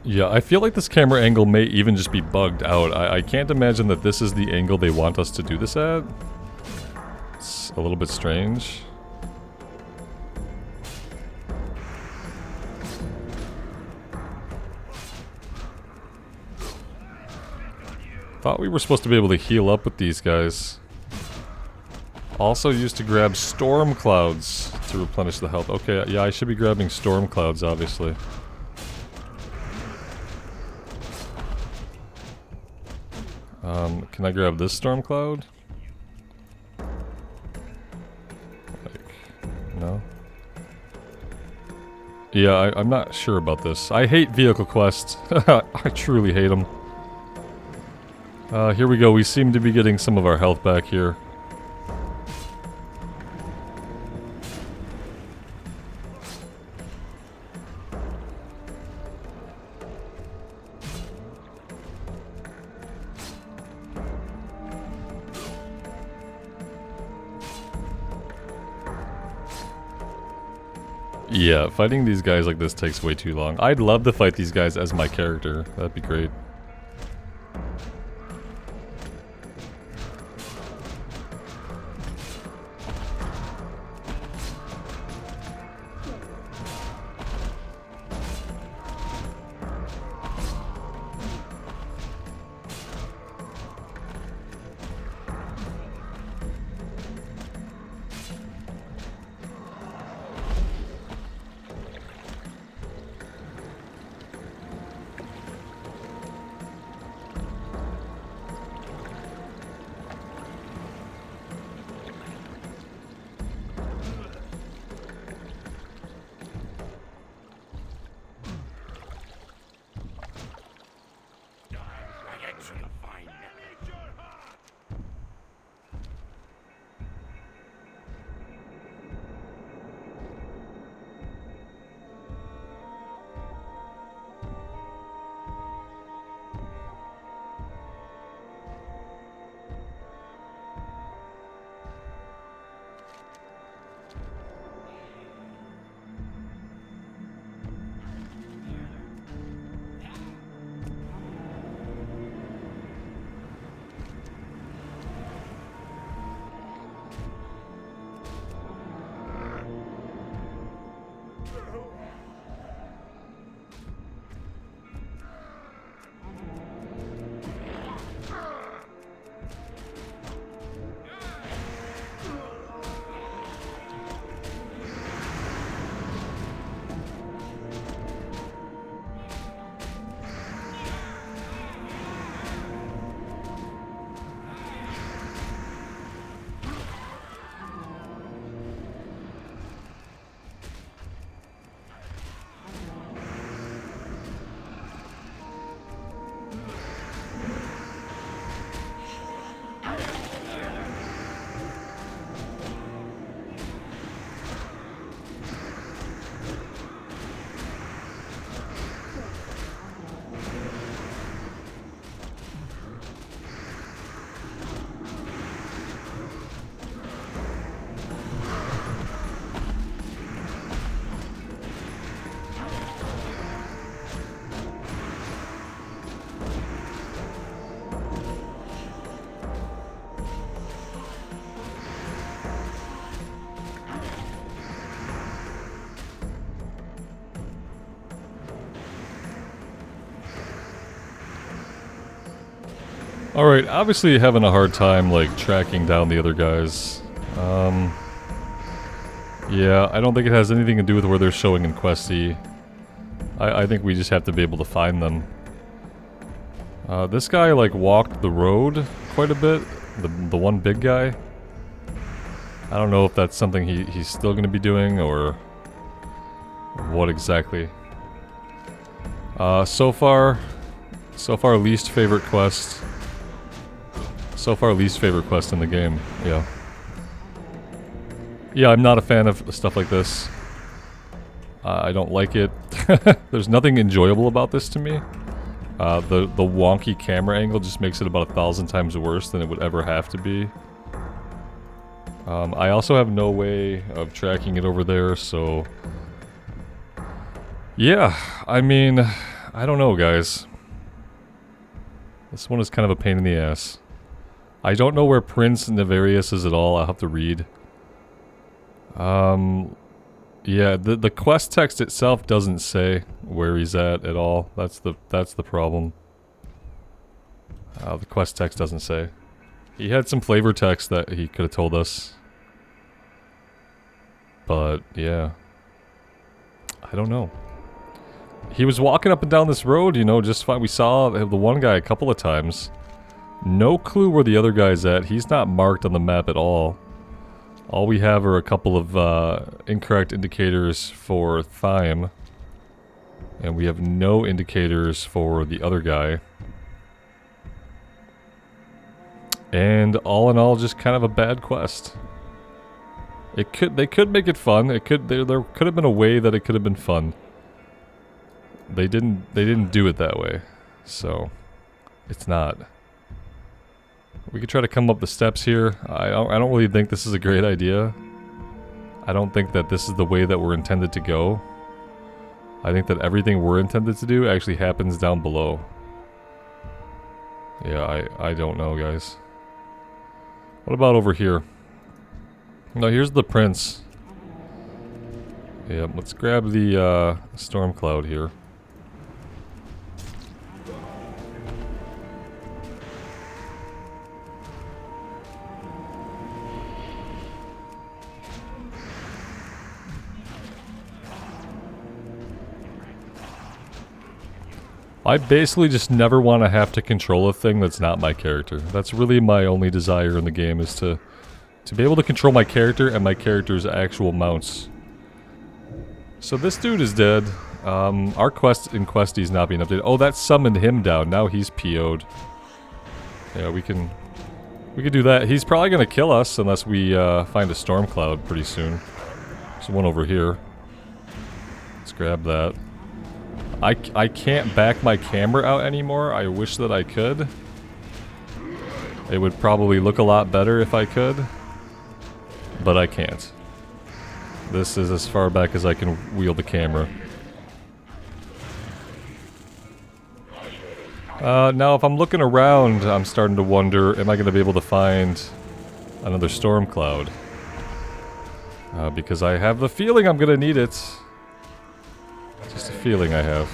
Yeah, I feel like this camera angle may even just be bugged out. I can't imagine that this is the angle they want us to do this at. It's a little bit strange. Thought we were supposed to be able to heal up with these guys. Also used to grab storm clouds to replenish the health. Okay, yeah, I should be grabbing storm clouds, obviously. Can I grab this storm cloud? No? Yeah, I'm not sure about this. I hate vehicle quests. I truly hate them. Here we go. We seem to be getting some of our health back here. Yeah, fighting these guys like this takes way too long. I'd love to fight these guys as my character. That'd be great. Alright, obviously having a hard time, like, tracking down the other guys. Yeah, I don't think it has anything to do with where they're showing in Questy. I think we just have to be able to find them. This guy, like, walked the road quite a bit. The one big guy. I don't know if that's something he's still going to be doing, or what exactly. So far, least favorite quest. So far, least favorite quest in the game, yeah. Yeah, I'm not a fan of stuff like this. I don't like it. There's nothing enjoyable about this to me. The wonky camera angle just makes it about 1,000 times worse than it would ever have to be. I also have no way of tracking it over there, so... Yeah, I mean, I don't know, guys. This one is kind of a pain in the ass. I don't know where Prince Nefarious is at all. I'll have to read. Yeah, the quest text itself doesn't say where he's at all. That's the problem. The quest text doesn't say. He had some flavor text that he could have told us. But, yeah. I don't know. He was walking up and down this road, you know, just fine. We saw the one guy a couple of times. No clue where the other guy's at. He's not marked on the map at all. All we have are a couple of incorrect indicators for Thyme. And we have no indicators for the other guy. And all in all, just kind of a bad quest. They could make it fun. There could have been a way that it could have been fun. They didn't do it that way. So it's not. We could try to come up the steps here. I don't really think this is a great idea. I don't think that this is the way that we're intended to go. I think that everything we're intended to do actually happens down below. Yeah, I don't know, guys. What about over here? No, here's the prince. Yeah, let's grab the storm cloud here. I basically just never want to have to control a thing that's not my character. That's really my only desire in the game, is to be able to control my character and my character's actual mounts. So this dude is dead. Our quest in Questie's not being updated. Oh, that summoned him down. Now he's PO'd. Yeah, we can do that. He's probably gonna kill us unless we find a storm cloud pretty soon. There's one over here. Let's grab that. I can't back my camera out anymore. I wish that I could. It would probably look a lot better if I could. But I can't. This is as far back as I can wheel the camera. Now if I'm looking around, I'm starting to wonder, am I going to be able to find another storm cloud? Because I have the feeling I'm going to need it. Just a feeling I have.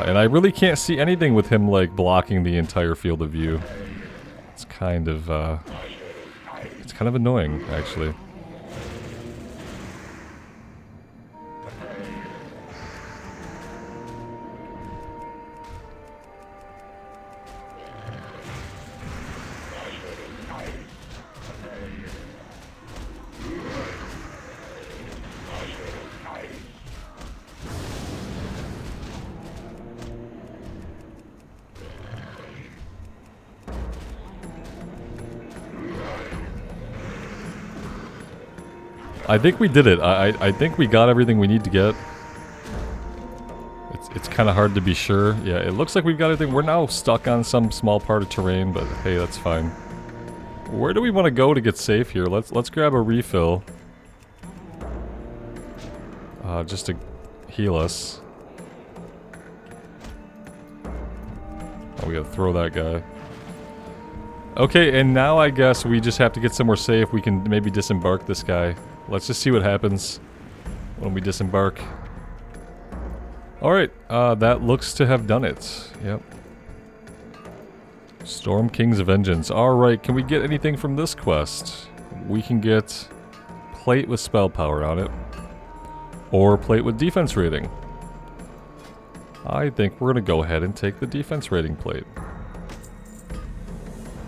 And I really can't see anything with him, like, blocking the entire field of view. It's kind of annoying, actually. I think we did it. I think we got everything we need to get. It's kind of hard to be sure. Yeah, it looks like we've got everything. We're now stuck on some small part of terrain, but hey, that's fine. Where do we want to go to get safe here? Let's grab a refill. Just to heal us. Oh, we gotta throw that guy. Okay, and now I guess we just have to get somewhere safe. We can maybe disembark this guy. Let's just see what happens when we disembark. Alright, that looks to have done it. Yep. Storm King's Vengeance. Alright, can we get anything from this quest? We can get plate with spell power on it. Or plate with defense rating. I think we're gonna go ahead and take the defense rating plate.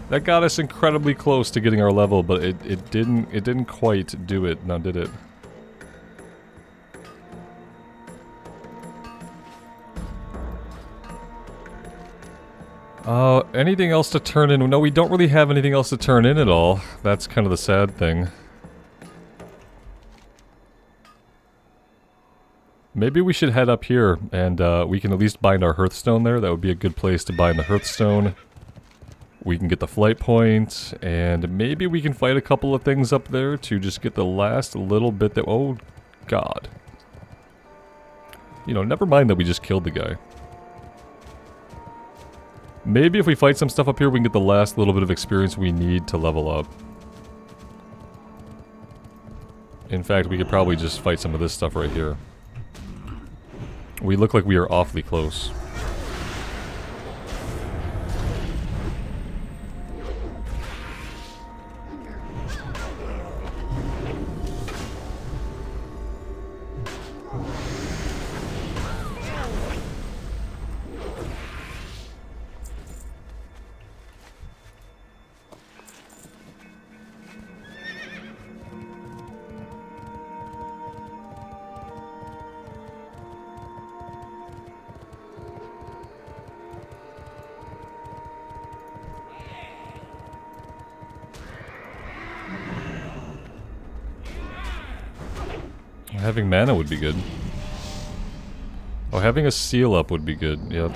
That got us incredibly close to getting our level, but it didn't quite do it, now did it? Anything else to turn in? No, we don't really have anything else to turn in at all. That's kind of the sad thing. Maybe we should head up here, and we can at least bind our Hearthstone there. That would be a good place to bind the Hearthstone. We can get the flight point, and maybe we can fight a couple of things up there to just get the last little bit that... Oh, God. You know, never mind that we just killed the guy. Maybe if we fight some stuff up here, we can get the last little bit of experience we need to level up. In fact, we could probably just fight some of this stuff right here. We look like we are awfully close. Having mana would be good. Oh, having a seal up would be good, yep.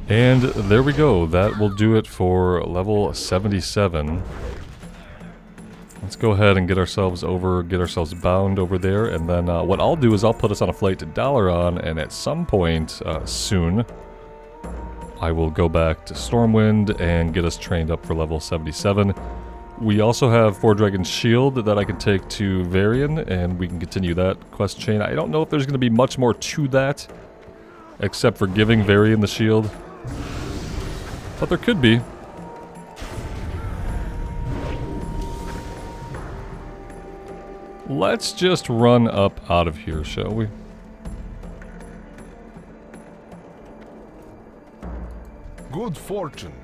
And there we go. That will do it for level 77. Let's go ahead and get ourselves bound over there, and then what I'll do is I'll put us on a flight to Dalaran, and at some point soon, I will go back to Stormwind and get us trained up for level 77. We also have Four Dragon's Shield that I can take to Varian, and we can continue that quest chain. I don't know if there's going to be much more to that, except for giving Varian the shield, but there could be. Let's just run up out of here, shall we? Good fortune.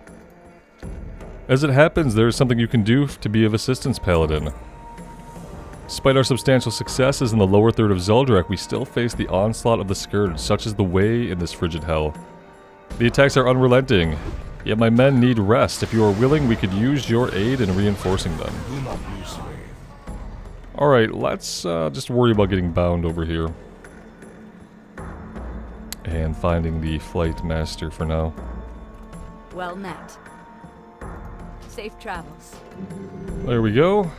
As it happens, there is something you can do to be of assistance, Paladin. Despite our substantial successes in the lower third of Zuldrak, we still face the onslaught of the Scourge, such is the way in this frigid hell. The attacks are unrelenting, yet my men need rest. If you are willing, we could use your aid in reinforcing them. Do not lose faith. Alright, let's just worry about getting bound over here. And finding the Flight Master for now. Well met. Safe travels. There we go.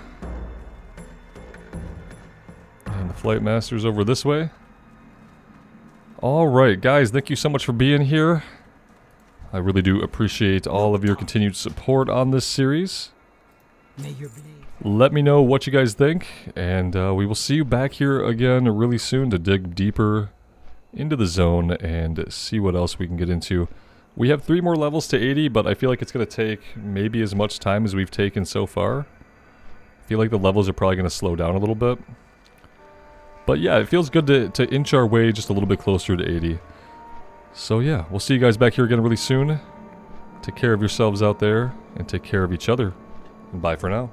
And the Flight Master's over this way. Alright, guys, thank you so much for being here. I really do appreciate all of your continued support on this series. May your blade. Let me know what you guys think, and we will see you back here again really soon to dig deeper into the zone and see what else we can get into. We have 3 more levels to 80, but I feel like it's going to take maybe as much time as we've taken so far. I feel like the levels are probably going to slow down a little bit. But yeah, it feels good to inch our way just a little bit closer to 80. So yeah, we'll see you guys back here again really soon. Take care of yourselves out there, and take care of each other. And bye for now.